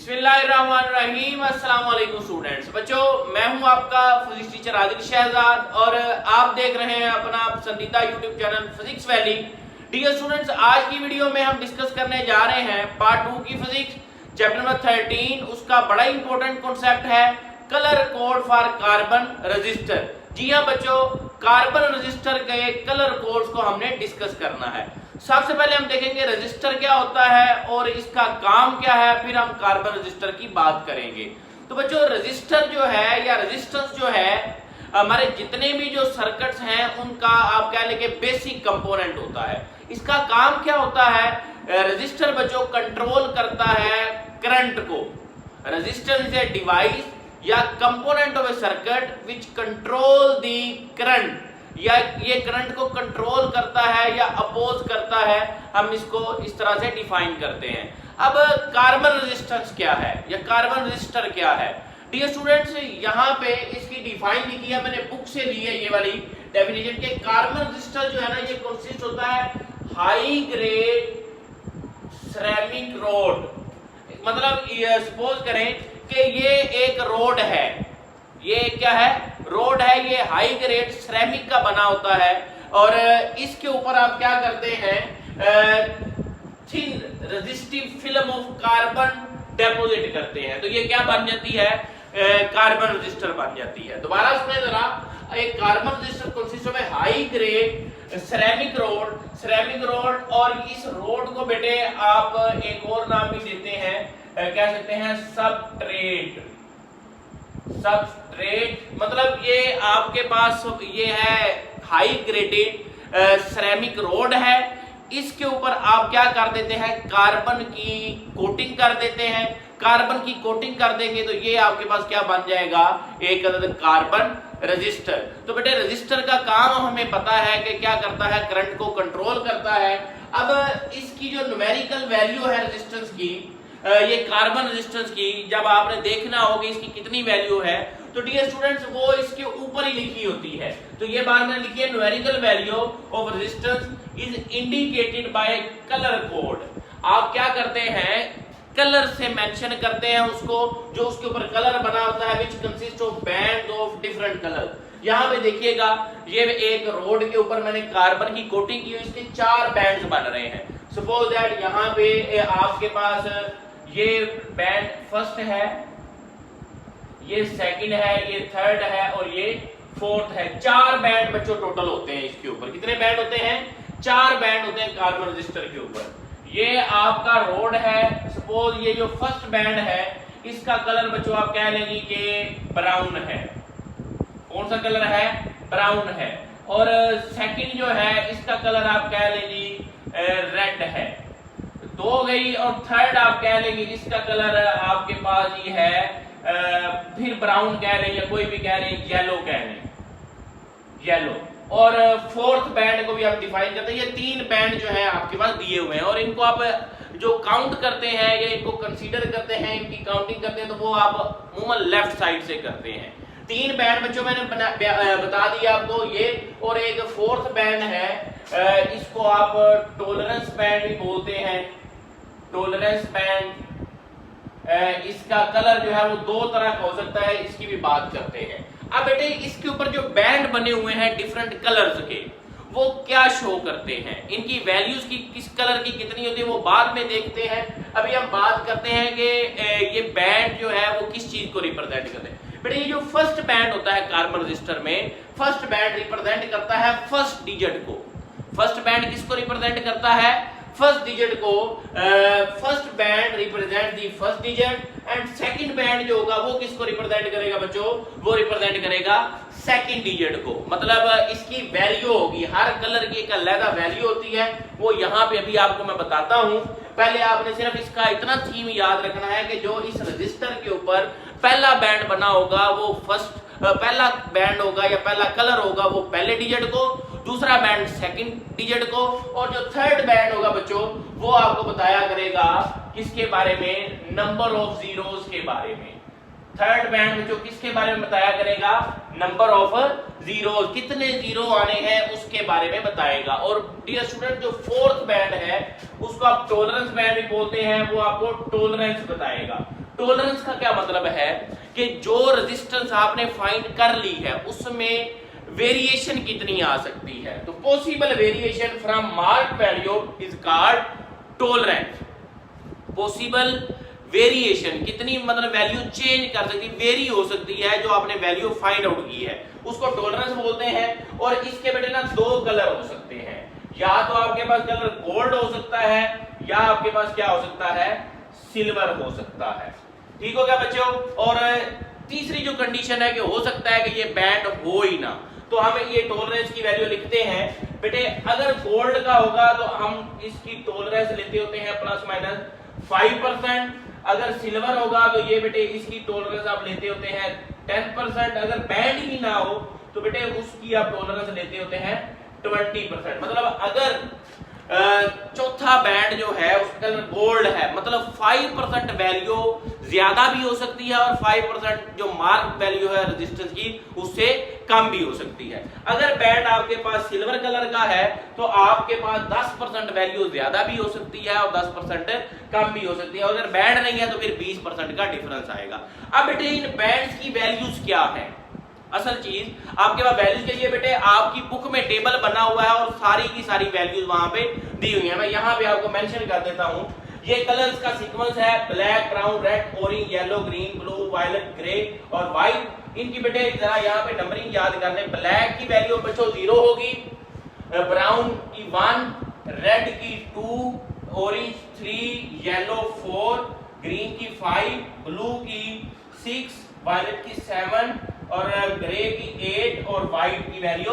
बिस्मिल्लाहिर्रहमानिर्रहीम। अस्सलाम वालेकुम स्टूडेंट्स। बच्चों, मैं हूं आपका फिजिक्स टीचर आदिल शहजाद और आप देख रहे हैं अपना पसंदीदा YouTube channel physics valley. Dear students, आज की वीडियो में हम डिस्कस करने जा रहे हैं पार्ट 2 की फिजिक्स, चैप्टर नंबर 13। उसका बड़ा इंपॉर्टेंट कॉन्सेप्ट है colour code for carbon resistor. जी हाँ बच्चों, कार्बन रजिस्टर के कलर कोड्स को हमने डिस्कस करना है। सबसे पहले हम देखेंगे रजिस्टर क्या होता है और इसका काम क्या है, फिर हम कार्बन रजिस्टर की बात करेंगे। तो बच्चों, रजिस्टर जो है या रेजिस्टेंस जो है, हमारे जितने भी जो सर्किट्स हैं उनका आप कह लेंगे बेसिक कंपोनेंट होता है। इसका काम क्या होता है? रजिस्टर बच्चों कंट्रोल करता है करंट को। रजिस्टर इज ए डिवाइस या component of A circuit which control the current, या ये करंट को कंट्रोल करता है या अपोज करता है। हम इसको इस तरह से डिफाइन करते हैं। अब कार्बन रेजिस्टेंस क्या है या कार्बन रजिस्टर क्या है? डियर स्टूडेंट्स, यहाँ पे इसकी डिफाइन लिखी है, मैंने बुक से ली है ये वाली डेफिनेशन के। कार्बन रजिस्टर जो है ना, ये कंसिस्ट होता है हाई ग्रेड सिरेमिक रोड। मतलब सपोज करें कि ये एक रोड है, ये क्या है? रोड है। ये हाई ग्रेड सिरेमिक का बना होता है और इसके ऊपर आप क्या करते हैं? Thin resistive film of carbon deposit करते हैं। तो ये क्या बन जाती है? कार्बन रजिस्टर बन जाती है। दोबारा सुने जरा, एक carbon register consist of high grade ceramic road, और इस रोड को बेटे आप एक और नाम भी देते हैं, कह सकते हैं सबस्ट्रेट। मतलब ये आपके पास ये है हाई ग्रेडेड सिरेमिक रोड है। इसके ऊपर आप क्या कर देते हैं? कार्बन की कोटिंग कर देते हैं। कार्बन की कोटिंग कर देंगे तो ये आपके पास क्या बन जाएगा? एक कार्बन रजिस्टर। तो बेटे रजिस्टर का काम हमें पता है कि क्या करता है? करंट को कंट्रोल करता है। अब इसकी जो न्यूमेरिकल वैल्यू है रेजिस्टेंस की, ये कार्बन रेजिस्टेंस की, जब आपने देखना होगी इसकी कितनी वैल्यू है, तो डियर स्टूडेंट्स वो इसके ऊपर ही लिखी होती है। तो ये बार मैंने लिखी है numerical value of resistance is indicated by colour code. आप क्या करते हैं? कलर से मेंशन करते हैं उसको, जो उसके ऊपर कलर बना होता है, which consist of band of different colour. यहाँ पे देखिएगा, ये एक रोड के ऊपर मैंने कार्बन की कोटिंग की, इसके 4 बैंड्स बन रहे हैं। सपोज दैट यहाँ पे आपके पास ये बैंड फर्स्ट है, ये सेकंड है, ये थर्ड है और ये फोर्थ है। 4 बैंड बच्चों टोटल होते हैं इसके ऊपर। कितने बैंड होते हैं? 4 बैंड होते हैं कार्बन रजिस्टर के ऊपर। ये आपका रोड है। सपोज ये जो फर्स्ट बैंड है, इसका कलर बच्चों आप कह लेंगे कि ब्राउन है। कौन सा कलर है? ब्राउन है। और सेकंड जो है, इसका कलर आप कह लेंगे रेड है। 2 गई। और थर्ड आप कह लेंगे इसका कलर आपके पास ये है, फिर ब्राउन कह लें या कोई भी कह लें, येलो कह लें, येलो। और फोर्थ बैंड को भी आप डिफाइन करते हैं। ये 3 बैंड जो है आपके पास दिए हुए हैं और इनको आप जो काउंट करते हैं या इनको कंसीडर करते हैं, इनकी काउंटिंग करते हैं, तो वो आप अमूमन लेफ्ट साइड से करते हैं। 3 बैंड बच्चों मैंने बता दिया आपको ये। और एक फोर्थ बैंड है, इसको आप टॉलरेंस बैंड भी बोलते हैं। टॉलरेंस बैंड, इसका कलर जो है वो 2 तरह का हो सकता है, इसकी भी बात करते हैं। अब बेटे इसके ऊपर जो बैंड बने हुए हैं डिफरेंट कलर्स के, वो क्या शो करते हैं? इनकी वैल्यूज की किस कलर की कितनी होती है वो बाद में देखते हैं। अभी हम बात करते हैं कि ये बैंड जो है वो किस चीज को रिप्रेजेंट करते हैं। बेटे ये जो फर्स्ट बैंड होता है कार्बन रजिस्टर में, फर्स्ट बैंड रिप्रेजेंट करता है फर्स्ट डिजिट को। फर्स्ट बैंड किसको रिप्रेजेंट करता है? फर्स्ट डिजिट को। First band represent the first digit and second band जो होगा वो किसको रिप्रेजेंट करेगा बच्चों? वो रिप्रेजेंट करेगा सेकंड डिजिट को। मतलब इसकी वैल्यू होगी, हर कलर की एक अलग वैल्यू होती है। वो यहाँ पे अभी आपको मैं बताता हूँ। पहले आपने सिर्फ इसका इतना थीम याद रखना है कि जो इस रजिस्टर के ऊपर पहला बैंड बना होगा वो पहला बैंड होगा या पहला कलर होगा वो पहले डिजिट को, दूसरा बैंड सेकंड डिजिट को, और जो थर्ड बैंड होगा बच्चों वो आपको बताया करेगा किसके बारे में? नंबर ऑफ जीरोस के बारे में। थर्ड बैंड बच्चों किसके बारे में बताया करेगा? नंबर ऑफ जीरोस, कितने जीरो आने हैं उसके बारे में बताएगा। और डियर स्टूडेंट, जो फोर्थ बैंड है उसको आप टॉलरेंस बैंड भी बोलते हैं, वो आपको टॉलरेंस बताएगा। टॉलरेंस का क्या मतलब है कि जो रेजिस्टेंस आपने फाइंड कर ली है उसमें वेरिएशन कितनी आ सकती है। तो possible variation from mark value is called tolerance. Possible variation कितनी मतलब वैल्यू चेंज कर सकती, वेरी हो सकती है, जो आपने वैल्यू फाइंड आउट की है उसको टॉलरेंस बोलते हैं। और इसके बेटे ना दो कलर हो सकते हैं, या तो आपके पास कलर गोल्ड हो सकता है या आपके पास क्या हो सकता है, सिल्वर हो सकता है। ठीक हो गया बच्चों। और तीसरी जो कंडीशन है कि हो सकता है कि ये बैंड हो ही ना, तो हम ये टॉलरेंस की वैल्यू लिखते हैं बेटे, अगर गोल्ड का होगा तो हम इसकी टॉलरेंस लेते होते हैं प्लस माइनस 5%, अगर सिल्वर होगा तो ये बेटे इसकी टॉलरेंस आप लेते होते हैं 10%, अगर बैंड ही ना हो तो बेटे उसकी आप टॉलरेंस लेते होते हैं 20%। मतलब अगर चौथा बैंड जो है उसका गोल्ड है, मतलब 5% वैल्यू ज्यादा भी हो सकती है और 5% जो मार्क वैल्यू है रेजिस्टेंस की उससे कम भी हो सकती है। अगर बैंड आपके पास सिल्वर कलर का है तो आपके पास 10% वैल्यू ज्यादा भी हो सकती है और 10% कम भी हो सकती है। अगर बैंड नहीं है तो फिर 20% का डिफरेंस आएगा। अब बेटे इन बैंड्स की वैल्यूज क्या है, असल चीज आपके पास वैल्यूज के लिए बेटे आपकी बुक में टेबल बना हुआ है और सारी की सारी वैल्यूज वहां पे दी हुई है। मैं यहां पे आपको मेंशन कर देता हूं। ये कलर्स का सीक्वेंस है black, brown, red, orange, yellow, green, blue, violet, grey और व्हाइट। इनकी बेटे जरा यहां पे नंबरिंग याद करने। ब्लैक की वैल्यू बच्चों 0 होगी, ब्राउन की 1, रेड की 2, ऑरेंज 3, येलो 4, ग्रीन की 5, ब्लू की 6, वायलेट की 7 और ग्रे की 8 और व्हाइट की वैल्यू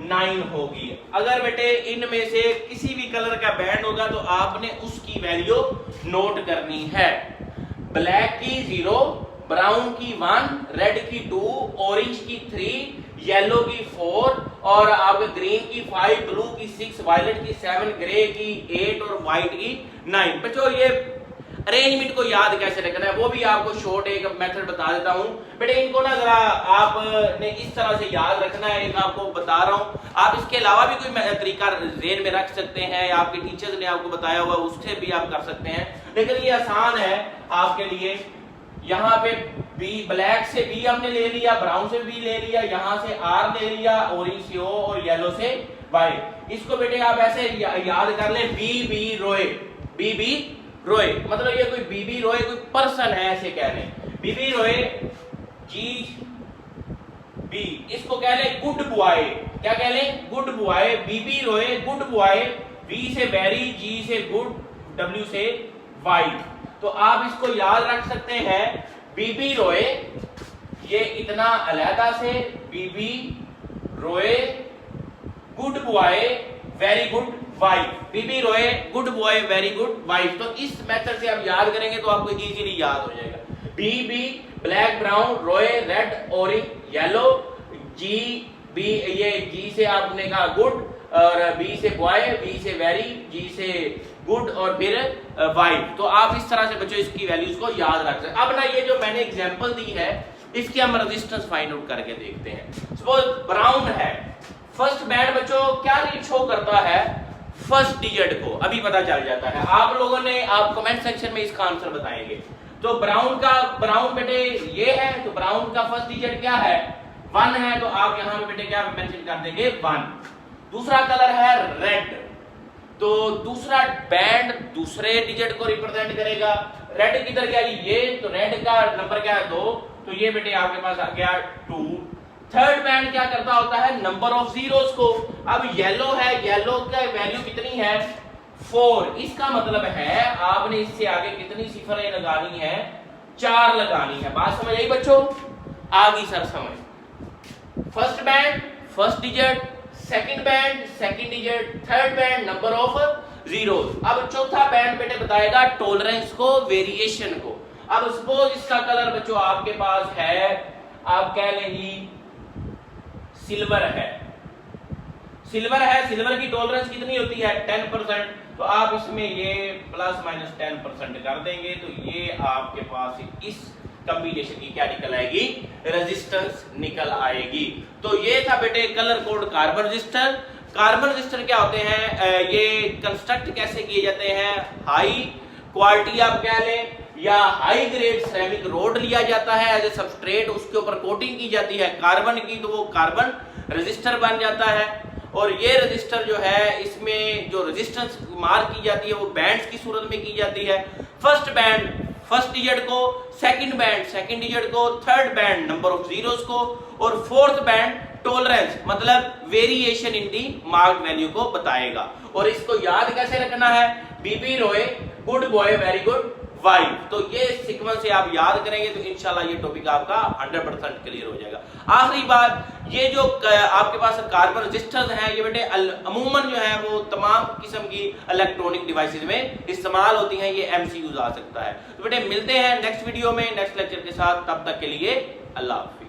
9 होगी। अगर बेटे इनमें से किसी भी कलर का बैंड होगा तो आपने उसकी वैल्यू नोट करनी है। ब्लैक की 0, ब्राउन की 1, रेड की 2, ऑरेंज की 3, येलो की 4 और आप ग्रीन की 5, ब्लू की 6, वायलेट की 7, ग्रे की 8 और व्हाइट की 9। बच्चों ये अरेंजमेंट को याद कैसे रखना है वो भी आपको शॉर्ट एक मेथड बता देता हूं। बेटे इनको ना जरा आपने इस तरह से याद रखना है, एक आपको बता रहा हूं। आप इसके अलावा भी कोई तरीका जेन में रख सकते हैं या आपके टीचर्स ने आपको बताया हुआ उससे भी आप कर सकते हैं, लेकिन ये आसान है आपके लिए। यहाँ पे बी, ब्लैक से बी हमने ले लिया, ब्राउन से बी ले लिया, यहाँ से आर ले लिया, ऑरेंज से ओ और येलो से वाई। इसको बेटे आप ऐसे याद कर ले, बी बी रोए, बी बी रोए, मतलब ये कोई बीबी रोए कोई पर्सन है ऐसे कह रहे। बीबी रोए जी बी, इसको कह ले गुड बॉय। क्या कह ले, good boy. B B Roy good boy, V से वेरी, जी से गुड, डब्ल्यू से वाइट। तो आप इसको याद रख सकते हैं, बीबी रोए ये इतना अलहदा से, B B Roy good boy very good wife, B B Roy good boy very good wife. तो इस मेथड से आप याद करेंगे तो आपको इजीली याद हो जाएगा। BB black, brown, ROY red, orange, yellow, G B, ये जी से आपने कहा गुड और बी से बॉय, बी से वेरी, जी से गुड और फिर वाइफ। तो आप इस तरह से बच्चों इसकी वैल्यूज को याद रख सकते। अब ना ये जो मैंने एग्जांपल दी है इसकी हम रेजिस्टेंस फाइंड आउट करके देखते हैं। सपोज ब्राउन है, फर्स्ट बैंड बच्चों क्या रीड शो करता है, फर्स्ट डिजिट को अभी पता चल जाता है। आप लोगों ने आप कमेंट सेक्शन में इसका आंसर बताएंगे। तो ब्राउन बेटे ये है, तो ब्राउन का फर्स्ट डिजिट क्या है, 1 है, तो आप यहां पे बेटे क्या मेंशन कर देंगे 1। दूसरा कलर है रेड, तो दूसरा बैंड दूसरे डिजिट को रिप्रेजेंट करेगा। रेड किधर गया, ये तो रेड का नंबर क्या है 2, तो ये बेटे आपके पास आ गया 2। थर्ड बैंड क्या करता होता है, नंबर ऑफ जीरोस को। अब येलो है, येलो का वैल्यू कितनी है 4, इसका मतलब है आपने इससे आगे कितनी सिफरें लगानी है, 4 लगानी है। बात समझ आई बच्चों, आ गई सर समझ। First band first digit, second band second digit, third band number of zeros. अब चौथा बैंड बेटे बताएगा टॉलरेंस को, वेरिएशन को। अब सपोज इसका कलर बच्चों आपके पास है, आप कह लें जी सिल्वर है, सिल्वर है, सिल्वर की टॉलरेंस कितनी होती है 10%, तो आप इसमें ये प्लस माइनस 10% कर देंगे, तो ये आपके पास इस कॉम्बिनेशन की क्या निकल आएगी, रेजिस्टेंस निकल आएगी। तो ये था बेटे colour code carbon resistor. Carbon resistor क्या होते हैं, ये कंस्ट्रक्ट कैसे किए जाते हैं, हाई क्वालिटी आप कह लें या हाई ग्रेड सिरेमिक रोड लिया जाता है एज ए सबस्ट्रेट, उसके ऊपर कोटिंग की जाती है कार्बन की, तो वो कार्बन रेजिस्टर बन जाता है। और ये रजिस्टर जो है, इसमें जो रेजिस्टेंस मार्क की जाती है वो बैंड्स की सूरत में की जाती है। फर्स्ट बैंड फर्स्ट डिजिट को, सेकंड बैंड सेकंड डिजिट को, third band number of zeros को, और फोर्थ बैंड टॉलरेंस मतलब variation in the marked value को बताएगा। और इसको याद कैसे रखना है, B B Roy good boy very good wife. तो ये सीक्वेंस से आप याद करेंगे तो इंशाल्लाह ये टॉपिक आपका 100% क्लियर हो जाएगा। आखिरी बात, ये जो आपके पास कार्बन रजिस्टर्स हैं, ये बेटे अमूमन जो है वो तमाम किस्म की इलेक्ट्रॉनिक डिवाइसेस में इस्तेमाल होती हैं, ये एमसीक्यूज आ सकता है। तो बेटे मिलते हैं नेक्स्ट वीडियो में नेक्स्ट लेक्चर के साथ, तब तक के लिए अल्लाह।